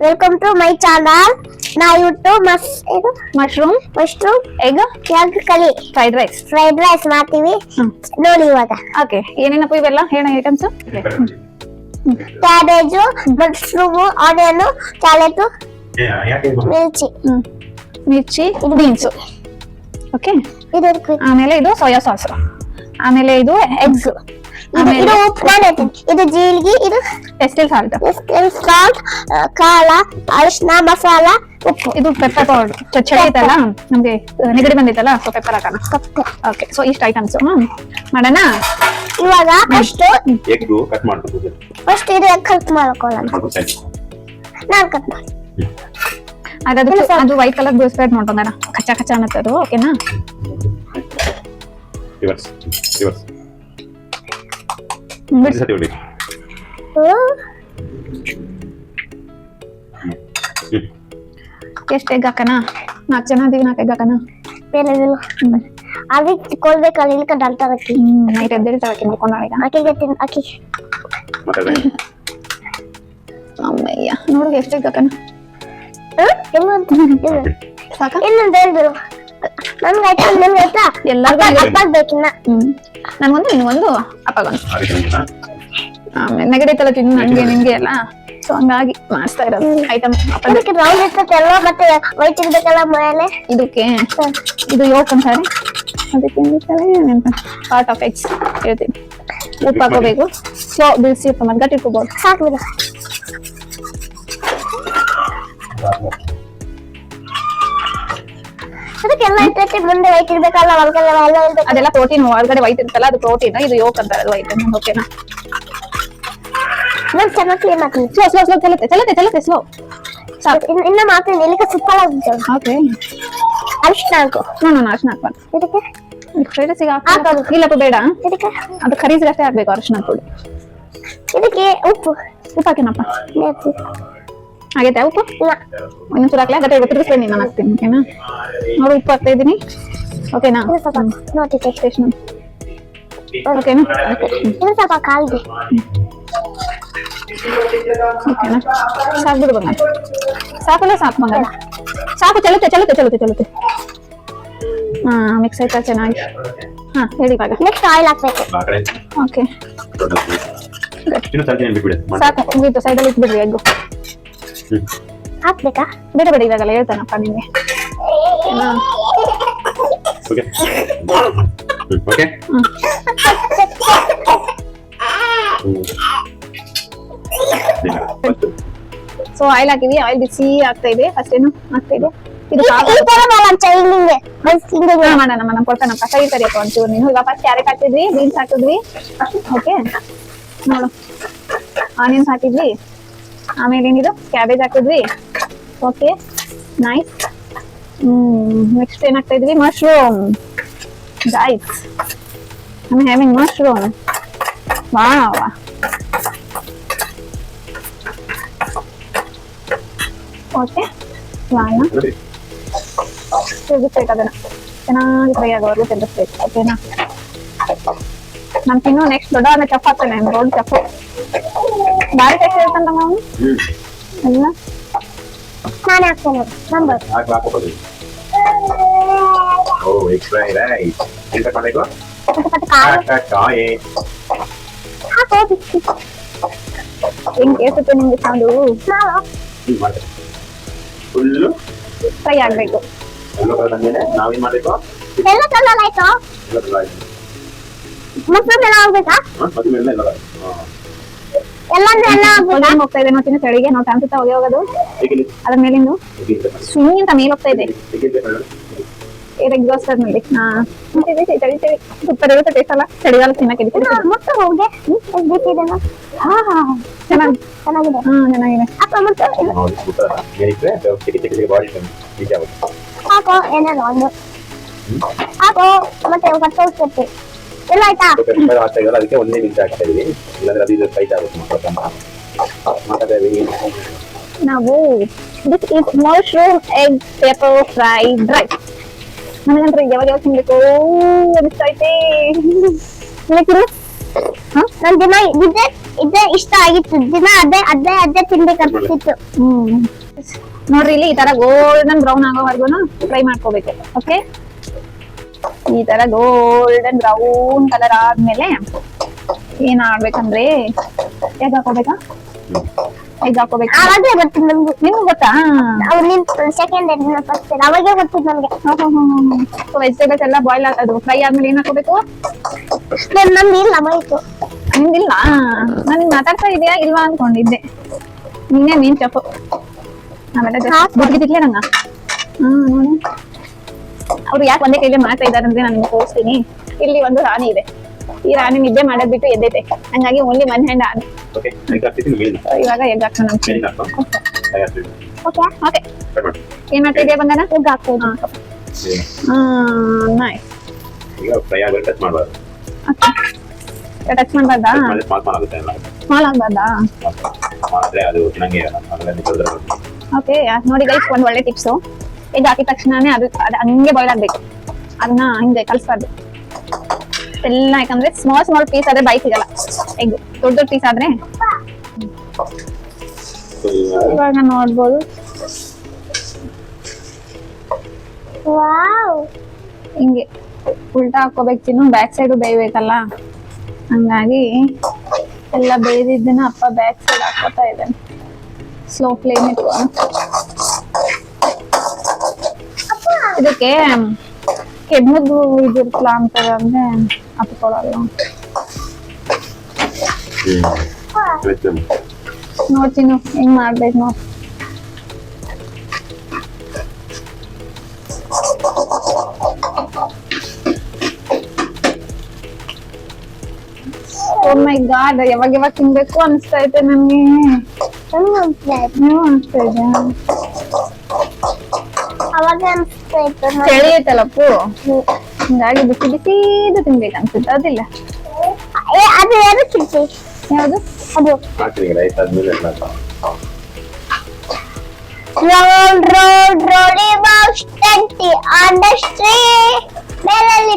Welcome to my channel. ನಾವು ಇವತ್ತು mushroom egg ಕಲಿ ಫ್ರೈಡ್ ರೈಸ್ ಮಾಡ್ತೀವಿ ನೋಡಿ ಇವಾಗ. ಓಕೆ, ಏನೇನಪ್ಪ ಇವೆಲ್ಲ ಹೇಳ items? Cabbage, mushroom, onion, carrot, ಮಿರ್ಚಿ, ಬೀನ್ಸ್. ಓಕೆ, ಆಮೇಲೆ ಇದು ಸೋಯಾ ಸಾಸ್, ಆಮೇಲೆ ಇದು ಎಗ್ಸ್, ಇದು ಇದು ಜೀರಿಗೆ, ಇದು ಎಸ್ಟೆಲ್ ಸಾಲ್ಟ್, ಖಾರ, ಅರಿಶಿನ, ಮಸಾಲ, ಉಪ್ಪು. ಇದು ಪೆಪ್ಪರ್ ಪೌಡರ್. ಚಳಿ ಐತಲ್ಲ, ನಮ್ಗೆ ನೆಗಡಿ ಬಂದಿತ್ತಲ್ಲ, ಸೊ ಪೆಪ್ಪರ್ ಹಾಕೋಣ. ಓಕೆ, ಸೊ ಇಷ್ಟು ಐಟಮ್ಸ್ ಮಾಡೋಣ ಇವಾಗ. ಫಸ್ಟ್ ಎಗ್ ಕಟ್ ಮಾಡ್ಬೇಕು. ಫಸ್ಟ್ ಇದು ಎಗ್ ಕಟ್ ಮಾಡ್ಕೊಳ್ಳೋಣ. ನಾನು ಕಟ್ ಮಾಡಿ ಅದು ವೈಟ್ ಕಲರ್ ಸ್ಪ್ರೆಡ್ ಮಾಡ್ಕೊಂಡ ಕಚ್ಚಾ ಕಚ್ಚಾ ಅನ್ನತ್ತದು. ಓಕೆನಾ? ರಿವರ್ಸ್ ಎಷ್ಟು ಎಗ್ ಹಾಕಣ? 4 ಜನ ಇದೀವಿ, 4 ಎಗ್ ಹಾಕಣ. ಅದಕ್ಕೆ ಕೊಳ್ಬೇಕಲ್ಲ, ಇಲ್ಕ ಡಾಲ್ತಾರ ಅಕ್ಕಿ. ನೈಟ್ ಎದ್ದೇಳ್ತಾಳೆ ಅಕ್ಕಿ ಮಾಡ್ಕೊಂಡಾಗ. ಅಕ್ಕಿ ಅಮ್ಮಯ್ಯ, ನೋಡು ಎಷ್ಟು ಎಗ್ ಹಾಕಣ. ಸಾಕ? ಇನ್ನೊಂದು ಹೇಳಿದ್ರು ನನ್ಗೆ ಆಯ್ತಾ ಎಲ್ಲರಿಗೂ ಬೇಕಿನ್ನ. ನನ್ಗೊಂದು ನಿನ್ಗೊಂದು ಅಪ್ಪಗೊಂದು. ಆಮೇಲೆ ನೆಗಡಿ ಐತಲ್ಲ ತಿನ್ನು, ನಂಗೆ ನಿನ್ಗೆ ಎಲ್ಲ, ಸೊ ಹಂಗಾಗಿ ಮಾಡಿಸ್ತಾ ಇರೋದು ಐಟಮ್. ಅದಕ್ಕೆ ರೌಂಡ್ ಇರ್ತೈತೆಲ್ಲ, ಮತ್ತೆ ವೈಟ್ ಇರ್ಬೇಕಲ್ಲ ಮೇಲೆ. ಇದಕ್ಕೆ ಇದು ಯೋಕ್ ಅಂತಾರೆ, ಅದಕ್ಕೆ ಪಾರ್ಟ್ ಆಫ್ ಎಗ್ಸ್ ಹೇಳ್ತೀನಿ. ಉಪ್ಪು ಹಾಕೋಬೇಕು, ಸ್ಲೋ ಬಿಸಿ ಉಪ್ಪು ಮತ್ತೆ ಗಟ್ಟಿ ಇಟ್ಕೋಬಹುದು. ಸಾಕು ಬಿಡ. ಅದಕ್ಕೆಲ್ಲ ಇರ್ತೈತಿ, ಮುಂದೆ ವೈಟ್ ಇರ್ಬೇಕಲ್ಲ, ಒಳಗಡೆ ಎಲ್ಲ ಇರ್ಬೇಕು. ಅದೆಲ್ಲ ಪ್ರೋಟೀನ್, ಒಳಗಡೆ ವೈಟ್ ಇರ್ತಲ್ಲ ಅದು ಪ್ರೋಟೀನ್, ಇದು ಯೋಕ್ ಅಂತಾರೆ, ಅದು ವೈಟ್. ಓಕೆನಾ? ನಾನು ಚೆನ್ನಾಗಿ ಕ್ಲೀನ್ ಮಾಡ್ತೀನಿ. ಸ್ಲೋ ಚಲತೆ ಸ್ಲೋ. ಸಾಕು. ಇನ್ನ ಮಾಡ್ತೀನಿ, ಇಲ್ಲಿಗೆ ಸುತ್ತಲ್ಲ. ಓಕೆ, ಅರಿಶಿನ ಹಾಕು. ನಾನು ಅರಿಶಿನ ಹಾಕ್ಬಾರ್ದು. ಇದಕ್ಕೆ ಫ್ರೈಡ್ ರೈಸಿಗೆ ಹಾಕೋದು ಇಲ್ಲಪ್ಪ, ಬೇಡ. ಇದಕ್ಕೆ ಅದು ಖರೀದಿಗೆ ಅಷ್ಟೇ ಹಾಕ್ಬೇಕು ಅರಿಶಿನ ಪುಡಿ. ಇದಕ್ಕೆ ಉಪ್ಪು ಹಾಕಿನಪ್ಪ. ನೇತು ಆಗೈತೆ ಉಪ್ಪು? ಇಲ್ಲ, ಇನ್ನೊಂಚೂರು ಹಾಕ್ಲಾ? ಗಟ್ಟಿ ಗೊತ್ತಿರಿಸ್ಬೇಡಿ, ನಾನು ಹಾಕ್ತೀನಿ. ಓಕೆನಾ? ನೋಡು, ಉಪ್ಪು ಹಾಕ್ತಾ ಇದ್ದೀನಿ. ಓಕೆನಾ? ನೋಡಿ ಸ್ಟೇಷನ್. ಓಕೆನಾ? ಇದು ಸ್ವಲ್ಪ ಕಾಲಿದೆ. ಓಕೆನಾ? ಸಾಕು ಬಿಡು ಬಂಗ. ಸಾಕಲ್ಲ? ಸಾಕು ಬಂಗ, ಸಾಕು. ಚಲುತ್ತೆ. ಹಾ, ಮಿಕ್ಸ್ ಆಯ್ತಾ ಚೆನ್ನಾಗಿ? ಹಾ, ಹೇಳಿ ಇವಾಗ. ನೆಕ್ಸ್ಟ್ ಆಯಿಲ್ ಹಾಕ್ಬೇಕು. ಓಕೆ, ಸಾಕು, ಮುಗೀತು. ಸೈಡಲ್ಲಿ ಇಟ್ಬಿಡ್ರಿ ಎಗ್ಗು. ಹಾಕ್ಬೇಕಾ? ಬೇಡ ಇವಾಗಲ್ಲ, ಹೇಳ್ತಾನಪ್ಪ ನಿಮಗೆ. ಸೊ ಆಯಿಲ್ ಹಾಕಿವಿ, ಆಯಿಲ್ ಬಿಸಿ ಆಗ್ತಾ ಇದೆ. ಫಸ್ಟ್ ಏನು ಆಗ್ತಾ ಇದೆ? ಇದು ಮಾಡೋಣ ಕೊಡ್ತಾನಪ್ಪ. ಸರಿಯಪ್ಪ ಒಂಚೂರು ನೀನು. ಇವಾಗ ಫಸ್ಟ್ ಕ್ಯಾರೆಟ್ ಹಾಕಿದ್ವಿ, ಬೀನ್ಸ್ ಹಾಕಿದ್ವಿ. ಓಕೆ, ನೋಡು, ಆನಿಯನ್ಸ್ ಹಾಕಿದ್ವಿ, ಆಮೇಲೆ ಏನಿದು ಕ್ಯಾಬೇಜ್ ಹಾಕಿದ್ವಿ. Okay, nice. ನೆಕ್ಸ್ಟ್ ಏನ್ ಹಾಕ್ತಾ ಇದ್ವಿ? Mushroom. Guys, I am having mushroom. Wow. Okay, ತಿರುಗಿಸ್ಬೇಕು ಅದನ್ನ, ಚೆನ್ನಾಗಿ ಫ್ರೈ ಆಗೋವರೆಗೂ ತಿರುಗಿಸ್ಬೇಕು. ಓಕೆನಾ? ನಾನು ತಿನ್ನೋ ನೆಕ್ಸ್ಟ್ ದೊಡ್ಡ ಚಫ್ ಹಾಕ್ತೇನೆ, ದೊಡ್ಡ ಚಫ್. ಬಾರಿ ಟೇಸ್ಟ್ ಇರುತ್ತಂತ ನಾವು ಎಲ್ಲ. ನಾನು ಹಾಕ್ತೇನೆ ನಂಬರ್. ಹೆಂಗ್ ಕೇಳಿಸುತ್ತೆ ನಿಮ್ಗೆ ಸೌಂಡು? ಫ್ರೈ ಆಗ್ಬೇಕು. ನಾವೇನ್ ಮಾಡ್ಬೇಕು? ಎಲ್ಲ ಕಲರ್ ಆಯ್ತು. ಮಶ್ರೂಮ್ ಎಲ್ಲ ಆಗ್ಬೇಕಾ? ಎಲ್ಲಾನು ಹೋಗ್ತಾ ಇದೆ ನೋಡಿ ಚಳಿಗೆ. ನಾವು ಕಾಣಿಸುತ್ತಾ ಹೋಗೋದು ಅದ್ರ ಮೇಲಿಂದು ಸ್ವಿಂಗ್ ಅಂತ ಮೇಲೆ ಹೋಗ್ತಾ ಇದೆ. ಎಕ್ಸಾಸ್ಟ್ ನಲ್ಲಿ ಚಳಿ ಸೂಪರ್ ಇರುತ್ತೆ. ಟೇಸ್ಟ್ ಅಲ್ಲ, ಚಳಿಗಾಲ ತಿನ್ನಕ್ಕೆ ಮತ್ತೆ ಹೋಗಿ ಚೆನ್ನಾಗಿದೆ. ಚೆನ್ನಾಗಿದೆ. ಹಾಕೋ ಏನೇನು ಒಂದು ಹಾಕೋ, ಮತ್ತೆ ಕಟ್ಟೋಗ್ತೈತಿ. ಎಲ್ಲ ಆಯ್ತಾ? ಅದಕ್ಕೆ ಒಂದೇ ನಿಮಿಷ ಆಗ್ತಾ ಇದೀವಿ, ಇಲ್ಲಾಂದ್ರೆ ಅದು ಇದು ಫೈಟ್ ಆಗುತ್ತೆ. ನಾವು this is mushroom egg pepper fried rice. ನನಗಂದ್ರೆ ಯಾವಾಗ ತಿನ್ಬೇಕು ಅನಿಸ್ತಾ ಐತೆ. ನನ್ ದಿನ ಇದೇ ಇಷ್ಟ ಆಗಿತ್ತು. ದಿನ ಅದೇ ತಿನ್ಬೇಕಂತಿತ್ತು. ನೋಡ್ರಿ ಇಲ್ಲಿ ಈ ತರ ಗೋಲ್ಡನ್ ಬ್ರೌನ್ ಆಗೋವರೆಗೂ ಫ್ರೈ ಮಾಡ್ಕೋಬೇಕು. ಓಕೆ, ಈ ತರ ಗೋಲ್ಡನ್ ಬ್ರೌನ್ ಕಲರ್ ಆದ್ಮೇಲೆ ಏನ್ ಮಾಡ್ಬೇಕಂದ್ರೆ ಎಗ್ ಹಾಕೋಬೇಕಾ? ಎಗ್ ಹಾಕೋಬೇಕು. ಅವಾಗೇ ಗೊತ್ತಿಲ್ಲ ನಮ್ಗೆ. ನಿಮ್ಗೆ ಗೊತ್ತಾ? ಅವ್ರು ನಿನ್ ಸೆಕೆಂಡ್ ಫಸ್ಟ್ ಅವಾಗೇ ಗೊತ್ತಿತ್ತು ನಮ್ಗೆ. ವೆಜಿಟೇಬಲ್ಸ್ ಎಲ್ಲ ಬಾಯ್ಲ್ ಅದು ಫ್ರೈ ಆದ್ಮೇಲೆ ಏನ್ ಹಾಕೋಬೇಕು? ನಮ್ದು ಇಲ್ಲ ಹೋಯ್ತು. ನಿಮ್ದಿಲ್ಲ? ನನ್ ಮಾತಾಡ್ತಾ ಇದೆಯಾ ಇಲ್ವಾ ಅನ್ಕೊಂಡಿದ್ದೆ. ನೀನ್ ಚಪ್ಪು ಆಮೇಲೆ ಬಿಡ್ಗಿದಿಕ್ಲೆ ನಂಗ. ನೋಡಿ ಅವ್ರು ಯಾಕೆ ಒಂದೇ ಕೈಲಿ ಮಾಡ್ತಾ ಇದಾರೆ ಅಂದ್ರೆ ನಾನು ತೋರಿಸ್ತೀನಿ. ಇಲ್ಲಿ ಒಂದು ರಾಣಿ ಇದೆ. ಈ ರಾಣಿ ನಿದ್ದೆ ಮಾಡೋದ್ ಬಿಟ್ಟು ಎದ್ದೈತೆ, ಹಂಗಾಗಿ ಓನ್ಲಿ ಒನ್ ಹ್ಯಾಂಡ್ ಆನ್. ಇವಾಗ ಎಗ್ ಹಾಕೋಣ. ಓಕೆ, ಏನ್ ಮಾಡ್ತಾ ಇದೆಯಾ ಬಂಗಾರ? ಎಗ್ ಹಾಕೋದು. ನೈಸ್. ಟಚ್ ಮಾಡ್ಬಾರ್ದಾ? ಸ್ಮಾಲ್ ಆಗ್ಬಾರ್ದಾ? ಓಕೆ, ನೋಡಿ ಗೈಸ್, ಒಂದ್ ಒಳ್ಳೆ ಟಿಪ್ಸು. ಎಗ್ ಹಾಕಿದ ತಕ್ಷಣನೇ ಅದು ಹಂಗೆ ಬಾಯ್ಲ್ ಆಗ್ಬೇಕು. ಅದನ್ನ ಹಿಂಗೆ ಕಲಿಸ್ಬಾರ್ದು ಎಲ್ಲ. ಯಾಕಂದ್ರೆ ಸ್ಮಾಲ್ ಪೀಸ್ ಆದ್ರೆ ಬಾಯಿ ಸಿಗಲ್ಲ. ಎಗ್ ದೊಡ್ಡ ಪೀಸ್ ಆದ್ರೆ ಇವಾಗ ನೋಡ್ಬೋದು. ವಾವ್, ಹಿಂಗೆ ಉಲ್ಟಾ ಹಾಕೋಬೇಕು. ಚಿನ್ನು ಬ್ಯಾಕ್ ಸೈಡು ಬೇಯ್ಬೇಕಲ್ಲ, ಹಂಗಾಗಿ ಎಲ್ಲ ಬೇಯ್ದಿದ್ದನ್ನ ಅಪ್ಪ ಬ್ಯಾಕ್ ಸೈಡ್ ಹಾಕೋತಾ ಇದ್ದಾನೆ. ಸ್ಲೋ ಫ್ಲೇಮ್ ಇಟ್ಕೊ. ಇದಕ್ಕೆ ಕೆಮ್ಮದು ಇದಿರ್ತಲ್ಲ ಅಂತಾರೆ ಅಂದ್ರೆ ಹತ್ಕೊಳ್ಳಲ್ಲ. ನೋಡ್ತೀನಿ ಹೆಂಗ್ ಮಾಡ್ಬೇಕು ನೋಡ್. ಓ ಮೈ ಗಾಡ್, ಯಾವಾಗ ತಿನ್ಬೇಕು ಅನಿಸ್ತಾ ಐತೆ ನನ್ಗೆ. ನೀವು ಅನಿಸ್ತಾ ಇದೆ? ಅವಾಗ ಅನ್ಸ್ತಾ ಇತ್ತು. ಚಳಿ ಐತಲ್ಲಪ್ಪು, ಹಿಂಗಾಗಿ ಬಿಸಿ ಬಿಸಿದು ತಿನ್ಬೇಕು ಅನ್ಸುತ್ತೆ. ಅದಿಲ್ಲ ಅದು ಯಾರು ಚಿಂತೆ? ಯಾವ್ದು ಅದು ರೋಡಿ box 20 on the street. Melody,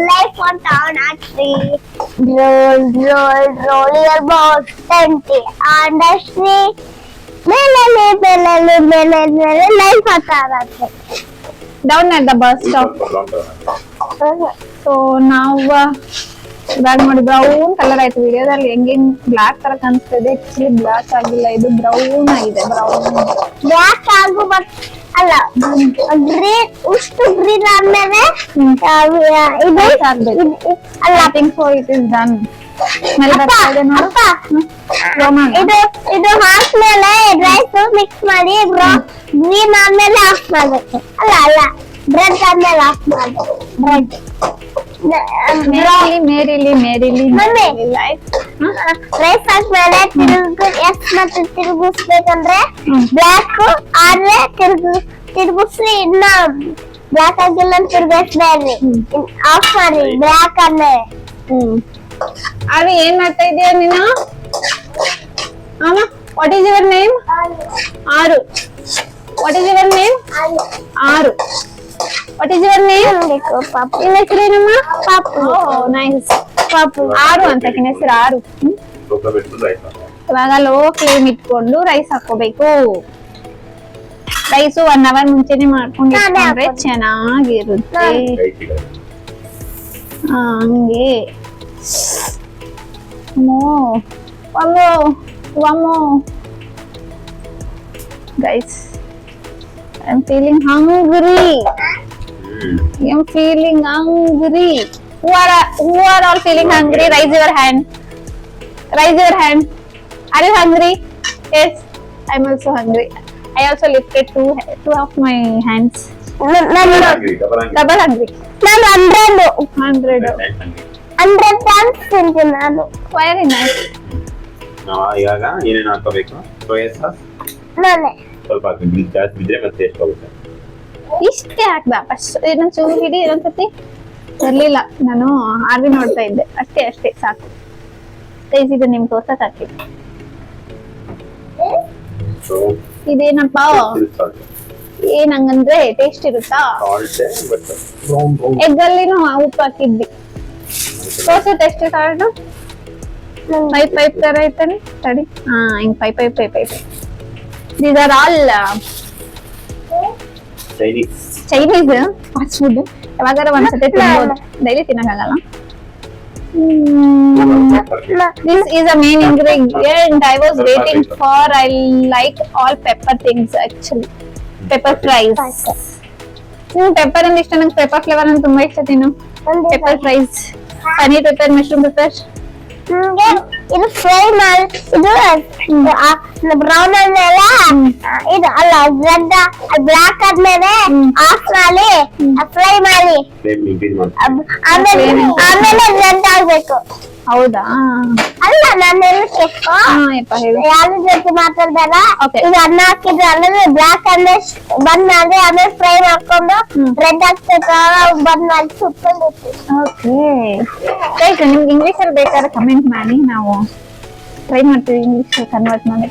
life on town at 3. Roll your box 20 on the street. Melody, life on town at 3. down at the bus stop. So ನಾವು ಇವಾಗ ನೋಡಿ ಬ್ರೌನ್ ಕಲರ್ ಆಯ್ತು. ವಿಡಿಯೋದಲ್ಲಿ ಹೆಂಗ್ ಬ್ಲಾಕ್ ತರ ಕಾಣಿಸ್ತಿದೆ, ಆಕ್ಚುಲಿ ಬ್ಲಾಕ್ ಆಗಿಲ್ಲ, ಇದು ಬ್ರೌನ್ ಆಗಿದೆ. ಬ್ಲಾಕ್ ಆಗು ಅಲ್ಲ, ಗ್ರೀನ್. ಉಷ್ಟು ಗ್ರೀನ್ ಆದ್ಮೇಲೆ ಇದು ಅಲ್ಲ, think so it is done. Smell ಬರ್ತಾ ಇದೆ ನೋಡು. ಇದು ಹಾಕ್ಮೇಲೆ ರೈಸ್ ಮಿಕ್ಸ್ ಮಾಡಿ ಗ್ರೀನ್ ಆದ್ಮೇಲೆ ಆಫ್ ಮಾಡ್ಬೇಕು. ಅಲ್ಲ ಬ್ರೆಡ್ ಆದ್ಮೇಲೆ ಆಫ್ ಮಾಡ್ಬೇಕು. ಬ್ರೆಡ್ ರೈಸ್ ಹಾಕ್ಮೇಲೆ ತಿರುಗಿಸ್ಬೇಕಂದ್ರೆ ಬ್ಲಾಕ್ ಆದ್ರೆ ತಿರುಗಿಸ್ರಿ. ಇನ್ನ ಬ್ಲಾಕ್ ಆಗಿಲ್ಲ ಅಂತ ತಿರುಗಿಸ್ಬೇಡ್ರಿ, ಆಫ್ ಮಾಡ್ರಿ ಬ್ಲಾಕ್ ಆದ್ಮೇಲೆ. ಅವಿ ಏನ್ ಮಾಡ್ತಾ ಇದೀಯ ನೀನು? What is your name? ಆರು. What is your name? ಆರು. What is your name? ಪಾಪು. ನಿನ್ನ ಹೆಸರೇನಮ್ಮ? ಪಾಪು. ನೈಸ್. ಪಾಪು. ಆರು ಅಂತ ಹೆಸರು. ಆರು. ಇವಾಗ ಲೋ ಫ್ಲೇಮ್ ಇಟ್ಕೊಂಡು ರೈಸ್ ಹಾಕೋಬೇಕು. ರೈಸು 1 hour ಮುಂಚೆನೆ ಮಾಡ್ಕೊಂಡು ಇಟ್ಕೊಂಡ್ರೆ ಚೆನ್ನಾಗಿರುತ್ತೆ. ಹಂಗೆ guys, I'm feeling hungry. I'm feeling hungry. Who are all feeling hungry? Raise your hand. Raise your hand. Are you hungry? Yes, I'm also hungry. I also lifted two of my hands. Double hungry. ನಾನು 100 times ತಿಂತೀನಿ ನಾನು. Very nice. ಇವಾಗ ಏನೇನು ಹಾಕೋಬೇಕು? Soya sauce ನಾನೇ ಸ್ವಲ್ಪ ಹಾಕಿ, ಜಾಸ್ತಿ ಬಿದ್ರೆ ಮತ್ತೆ ಟೇಸ್ಟ್ ಹೋಗುತ್ತೆ. ಇಷ್ಟೇ ಹಾಕ್ದ ಫಸ್ಟ್. ಇನ್ನೊಂದು ಚೂರು ಹಿಡಿ. ಇನ್ನೊಂದ್ಸತಿ ಇರ್ಲಿಲ್ಲ, ನಾನು ಆರ್ವಿ ನೋಡ್ತಾ ಇದ್ದೆ. ಅಷ್ಟೇ ಸಾಕು. ಇದು ನಿಮ್ಗೆ ತೋರ್ಸಕ್ ಹಾಕಿದ್ದು. ಇದೇನಪ್ಪ ಏನ್ ಹಂಗಂದ್ರೆ ಟೇಸ್ಟ್ ಇರುತ್ತಾ? ಎಗ್ ಅಲ್ಲಿನೂ ಉಪ್ಪು ಹಾಕಿದ್ವಿ. ಸೊ ತೋರ್ಸು ಟೆಸ್ಟ್ ಕಾರ್ಡ್ ಪೈಪ್ ತರ ಐತಾನೆ ತಡಿ ಹಾ ಹಿಂಗ್ pipe these are all Chinese fast food ಯಾವಾಗಾರ ಒಂದ್ಸತಿ ತಿನ್ಬೋದು daily ತಿನ್ನಕ್ಕಾಗಲ್ಲ this is a main ingredient I was waiting for. I like all pepper things actually. Pepper fries. Pepper and iಷ್ಟ ನಂಗೆ pepper flavor ಅಂತ ತುಂಬಾ ಇಷ್ಟ ತಿನ್ನು. Pepper fries. Paneer pepper, mushroom pepper. ಇದು fry ಮಾಡಿ ಇದು ಬ್ರೌನ್ ಆದ್ಮೇಲೆ ಇದು ಅಲ್ಲ ರೆಡ್ ಬ್ಲಾಕ್ ಆದ್ಮೇಲೆ ಆಫ್ ಮಾಡಿ ಫ್ರೈ ಮಾಡಿ ಆಮೇಲೆ ರೆಡ್ ಆಗ್ಬೇಕು. ಹೌದಾ ಅಲ್ಲ ನಾನು ಯಾರ ಜೊತೆ ಮಾತಾಡ್ದಾರ Okay. ಈಗ ಅನ್ನ ಹಾಕಿದ್ರೆ ಆಮೇಲೆ ಬ್ಲಾಕ್ ಅಂದ್ರೆ ಬಂದ್ ಮಾಡಿ ಆಮೇಲೆ ಫ್ರೈ ಮಾಡ್ಕೊಂಡು ರೆಡ್ ಆಗ್ತೈತ ಬಂದ್ ಮಾಡಿ ಸುಟ್ಕೊಂಡು ಓಕೆ ರೈಟ್ ನಿಮ್ಗೆ ಇಂಗ್ಲಿಷ್ ಅಲ್ಲಿ ಬೇಕಾದ್ರೆ ಕಮೆಂಟ್ ಮಾಡಿ ನಾವು ಟ್ರೈ ಮಾಡ್ತೀವಿ ಇಂಗ್ಲಿಷ್ ಕನ್ವರ್ಟ್ ಮಾಡಿ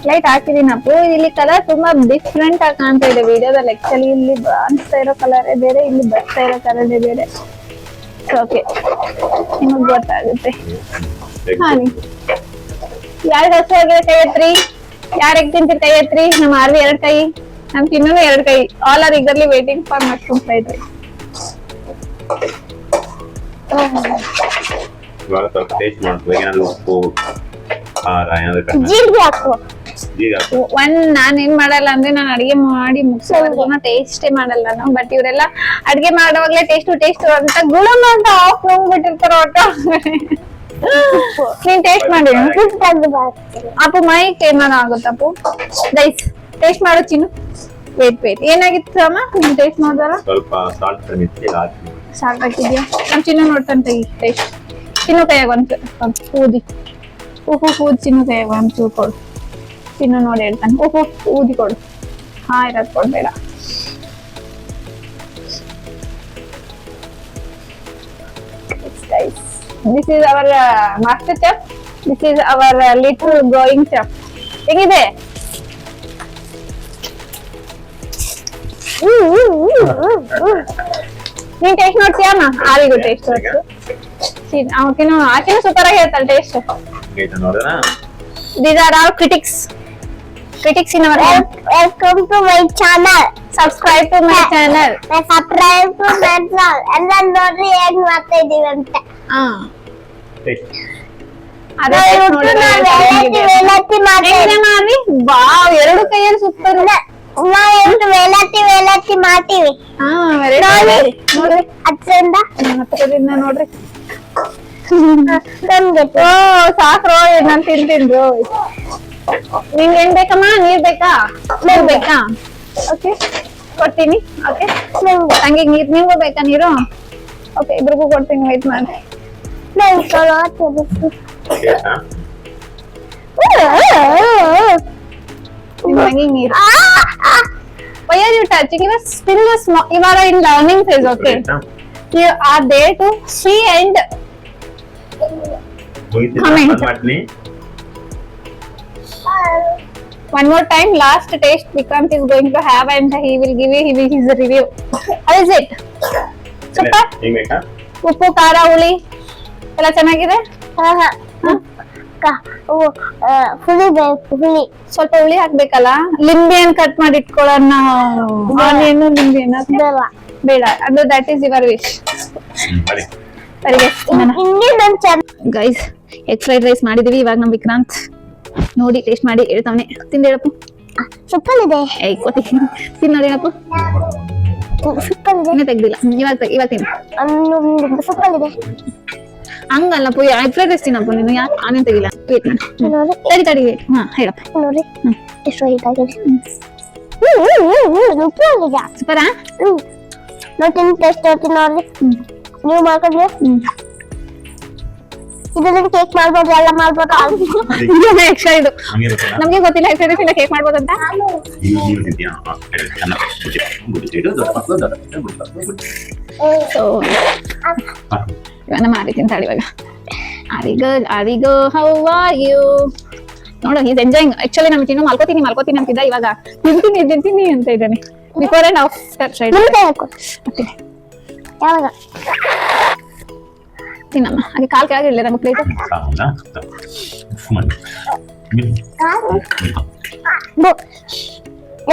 ಲೈಟ್ ಹಾಕಿದೀನಪ್ಪು ಇಲ್ಲಿ ಕಲರ್ ತುಂಬಾ ಡಿಫ್ರೆಂಟ್ ಆಗಿ ಕಾಣ್ತಾ ಇದೆ ವಿಡಿಯೋದಲ್ಲಿ ಆಕ್ಚುಲಿ ಇಲ್ಲಿ ಕಾಣಿಸ್ತಾ ಇರೋ ಕಲರ್ ಬೇರೆ ಇಲ್ಲಿ ಬರ್ತಾ ಇರೋ ಕಲರ್ ಬೇರೆ ಓಕೆ ನಿಮಗ್ ಗೊತ್ತಾಗುತ್ತೆ ಹಾನಿ ಯಾರು ಹಸುವಾಗಿದೆ ಕೈ ಎತ್ರಿ ಯಾರು ಎಗ್ ತಿಂತೀರಿ ಕೈ ಎತ್ರಿ ನಮ್ಮ ಆರ್ವಿ 2 ಕೈ ನಮ್ ತಿನ್ನೋನು 2 ಕೈ all are eagerly waiting for mushroom fried rice ಇವಾಗ ಸ್ವಲ್ಪ ಟೇಸ್ಟ್ ಮಾಡ್ತೀವಿ ಏನಾದ್ರು ಉಪ್ಪು ಖಾರ ಏನಾದ್ರು ಜೀರಿಗೆ ಹಾಕುವ ನಾನ್ ಏನ್ ಮಾಡಲ್ಲ ಅಂದ್ರೆ ನಾನು ಅಡಿಗೆ ಮಾಡಿ ಮುಗಿಸೋವರೆಗೂ ಟೇಸ್ಟೇ ಮಾಡಲ್ಲ ನಾವು ಬಟ್ ಇವರೆಲ್ಲ ಅಡಿಗೆ ಮಾಡುವಾಗ್ಲೇ ಟೇಸ್ಟ್ ಅಂತ ಗುಳಂ ಅಂತ ಆಫ್ ನುಂಗ್ಬಿಟ್ಟಿರ್ತಾರ ಒಟ್ಟು ನೀನ್ ಟೇಸ್ಟ್ ಮಾಡಿ ಅಪ್ಪು ಮೈಕ್ ಏನಾರ ಆಗುತ್ತಪ್ಪು ಗೈಸ್ ಟೇಸ್ಟ್ ಮಾಡೋ ಚಿನ್ನು ವೇಟ್ ಏನಾಗಿತ್ತು ಅಮ್ಮ ನೀನ್ ಟೇಸ್ಟ್ ಮಾಡಿದಾರ ಸ್ವಲ್ಪ ಸಾಲ್ಟ್ ಕಡಿಮೆ ಸಾಲ್ಟ್ ಹಾಕಿದ್ಯಾ ನಮ್ ಚಿನ್ನು ನೋಡ್ತಾನೆ ತೆಗಿ ಟೇಸ್ಟ್ ಚಿನ್ನು ಕೈಯಾಗ ಒಂದು ಊದಿ ಉಪ್ಪು ಊದಿ ಚಿನ್ನು ಕೈಯಾಗ ಒಂದು ಚೂರು ಕೊಡು ಚಿನ್ನು ನೋಡಿ ಹೇಳ್ತಾನೆ ಉಪ್ಪು ಊದಿ ಕೊಡು ಹಾ ಇರೋದು ಕೊಡ್ಬೇಡ this is our master chef this is our little going chef ಹೇಗಿದೆ ನೀನ್ ಟೇಸ್ಟ್ ನೋಡ್ತೀಯ ಅಮ್ಮ ಆರಿಗೂ ಟೇಸ್ಟ್ ಆಕಿನೂ ಸೂಪರ್ ಆಗಿ ಹೇಳ್ತಾಳೆ taste These are our critics in our welcome to my channel. subscribe to my channel. Subscribe to my channel. ಎಲ್ಲ ನೋಡ್ರಿ ಹೇಗ್ ಮಾಡ್ತಾ ಇದೀವಿ ಅಂತ. ಅದೇ ವೇಲಾತಿ ಮಾಡಿ ವಾವ್ 2 ಕೈಯಲ್ಲಿ ಸೂಪರ್ ವೇಲಾತಿ ಮಾಡ್ತೀವಿ. ನೋಡ್ರಿ ಹತ್ತರಿಂದ ನೋಡ್ರಿ ನಮ್ಗೆ ಓ ಸಾಕ್ರೋ ನಾನ್ ತಿಂತಿಂದ್ರು ನಿಂಗೆ ಏನ್ ಬೇಕಮ್ಮ ನೀರ್ ಬೇಕಾ ಓಕೆ ಕೊಡ್ತೀನಿ ಓಕೆ ತಂಗಿಗೆ ನೀರ್ ನಿಮ್ಗೂ ಬೇಕಾ ನೀರು ಓಕೆ ಇಬ್ರಿಗೂ ಕೊಡ್ತೀನಿ ವೇಟ್ ಮಾಡಿ ನಿಮ್ ತಂಗಿಗೆ ನೀರು why are you touching you are still you are in learning phase okay you are there to see and comment one more time last taste Vikrant is going to have and he will give you his review how is it super ಉಪ್ಪು ಖಾರ ಹುಳಿ ಎಲ್ಲ ಚೆನ್ನಾಗಿದೆ ಹುಳಿ ಬೇಕು ಹುಳಿ ಸ್ವಲ್ಪ ಹುಳಿ ಹಾಕ್ಬೇಕಲ್ಲ ಲಿಂಬೆ ಹಣ್ಣು ಕಟ್ ಮಾಡಿ ಇಟ್ಕೊಳ್ಳೋಣ ಆನಿಯನ್ ಲಿಂಬೆ ಹಣ್ಣು ಬೇಡ ಅದು that is your wish guys egg fried rice ಮಾಡಿದೀವಿ ಇವಾಗ ನಮ್ ವಿಕ್ರಾಂತ್ ನೋಡಿ ಟೇಸ್ಟ್ ಮಾಡಿ ಹೇಳ್ತಾವನೆ ತಿಂದ ಹೇಳಪ್ಪು ಸೂಪರ್ ಇದೆ ಏಯ್ ಕೋತಿ ತಿನ್ನೋದು ಹೇಳಪ್ಪು ಸೂಪರ್ ಇದೆ ಇನ್ನೂ ತೆಗ್ದಿಲ್ಲ ಇವಾಗ ತಿನ್ನು ಸೂಪರ್ ಇದೆ ಹಂಗಲ್ಲಪ್ಪು ಎಗ್ ಫ್ರೈಡ್ ರೈಸ್ ತಿನ್ನಪ್ಪು ನೀನು ಯಾಕೆ ಆಮೇಲೆ ತೆಗಿಲ್ಲ ವೇಟ್ ಮಾಡಿ ತಡಿ ವೇಟ್ ಹಾ ಹೇಳಪ್ಪ ನೋಡಿ ಎಷ್ಟು ಇದಾಗಿದೆ ಸೂಪರಾ ನೋಡಿ ಟೇಸ್ಟ್ ಹೇಳ್ತೀನಿ ನೋಡ್ರಿ ನೀವು ಮಾಡ್ಕೊಂಡ್ರಿ ಇದನ್ನ ಕೇಕ್ ಮಾಡ್ಬೋದು ಎಲ್ಲ ಮಾಡ್ಬೋದು ಎಕ್ಸ್ಟ್ರಾ ಇದು ನಮ್ಗೆ ಗೊತ್ತಿಲ್ಲ ಎಗ್ ಫ್ರೈಡ್ ರೈಸ್ ಕೇಕ್ ಮಾಡ್ಬೋದು ಅಂತ ಸೊ ಇವನ್ನ ಮಾಡಿದ್ದೀನಿ ತಡಿ ಇವಾಗ ಅರಿಗೋ ಹೌ ಆರ್ ಯು ನೋಡು ಈಸ್ ಎಂಜಾಯಿಂಗ್. ಆಕ್ಚುಲಿ ನಾನು ತಿನ್ನು ಮಲ್ಕೋತೀನಿ ಅಂತಿದ್ದ, ಇವಾಗ ತಿಂತೀನಿ ಅಂತ ಇದ್ದಾನೆ. ಬಿಫೋರ್ ಅಂಡ್ ಆಫ್ಟರ್ ಸೈಡ್ ನಿಮ್ಗೆ ಹಾಕು. ಯಾವಾಗ ತಿನ್ನಮ್ಮ. ಹಾಗೆ ಕಾಲ್ ಕೆಳಗೆ ಇಡಲಿ ನಮ್ಮ ಪ್ಲೇಟ್. ಹೌದಾ ಮಾಡಿ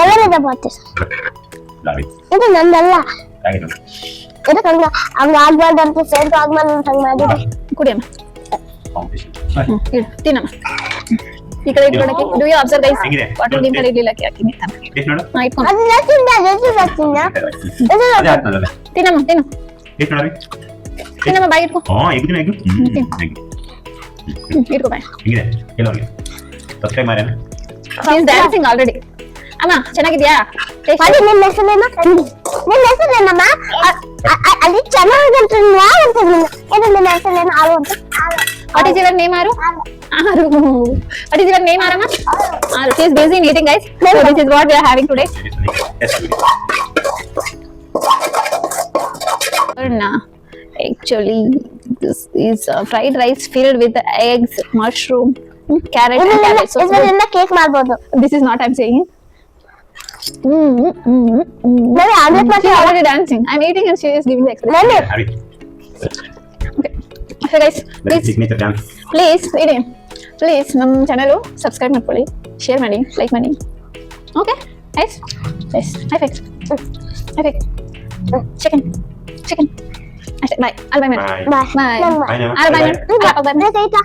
ಎಲ್ಲರಿದೆ ಬರ್ತೀವಿ. ಇದು ನಂದಲ್ಲ. ಇದಕ್ಕೆ ಹಂಗ ಆಗ್ಬಾರ್ದು ಅಂತ ಸೇರ್ತು ಆಗ್ಬಾರ್ದು ಅಂತ ಹಂಗ ಮಾಡಿದ್ರೆ ಕುಡಿಯಮ್ಮ. ಇಡು ತಿನ್ನಮ್ಮ. ಈ ಕಡೆ ಇಟ್ಕೊಳಕ್ಕೆ do you observe guys? Water ನಿಮ್ಮ ಕಡೆ ಇರ್ಲಿಲ್ಲ ಹಾಕಿನಿ. ಇಟ್ಕೊಂಡು ಅದು ತಿನ್ನಮ್ಮ. ತಿನ್ನಮ್ಮ ಬಾಯಿ ಇಟ್ಕೊ. ಇಟ್ಕೊ ಬಾಯಿ. She's dancing already. ಅಮ್ಮ ಚೆನ್ನಾಗಿದ್ಯಾ? ಅದು ನಿನ್ನ ಹೆಸರೇನ? ನಿನ್ನ ಹೆಸರೇನಮ್ಮ? ಅಲ್ಲಿ ಚೆನ್ನಾಗಂತ ಯಾವ ಅಂತ ನಿನ್ನ ಹೆಸರೇನು? ಆರು ಅಂತ. What is your name, Aru? Aru. What is your name, Arama? Aru. She is busy in eating, guys. So this is what we are having today. Actually, this is fried rice filled with eggs, mushroom, carrot, and cabbage. So ಇದರಿಂದ cake ಮಾಡಬಹುದು. this is not I'm saying. ನಾನು omelette She's ಮಾಡ್ತೀನಿ. already dancing. I'm eating and she is giving the expression. ನಾನು Okay, guys, please ED. Please ನಮ್ಮ channel subscribe ಮಾಡ್ಕೊಳ್ಳಿ, share ಮಾಡಿ, like ಮಾಡಿ. Okay guys, high five chicken ಅಷ್ಟೇ. ಬಾಯ್. ಅಲ್ಲಿ ಬಾಯ್ ಮಾಡಿ. ಬಾಯ್. ಬಾಯ್. ಬಾಯ್. ಅಲ್ಲಿ ಬಾಯ್ ಮಾಡಿ. ಬ್ರೇಕ್ ಆಯ್ತಾ?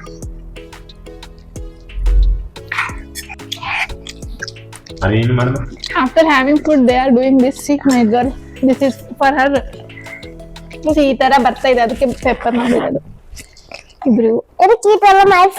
After having food, they are doing this. See my girl, this is for her. ಈ ತರ ಬರ್ತಾ ಇದೆ, ಅದಕ್ಕೆ ಪೆಪ್ಪರ್ ಮಾಡಿರೋದು ಇಬ್ರು. ಇದಕ್ಕೆ ಈ ತರ ಮಾಡಿ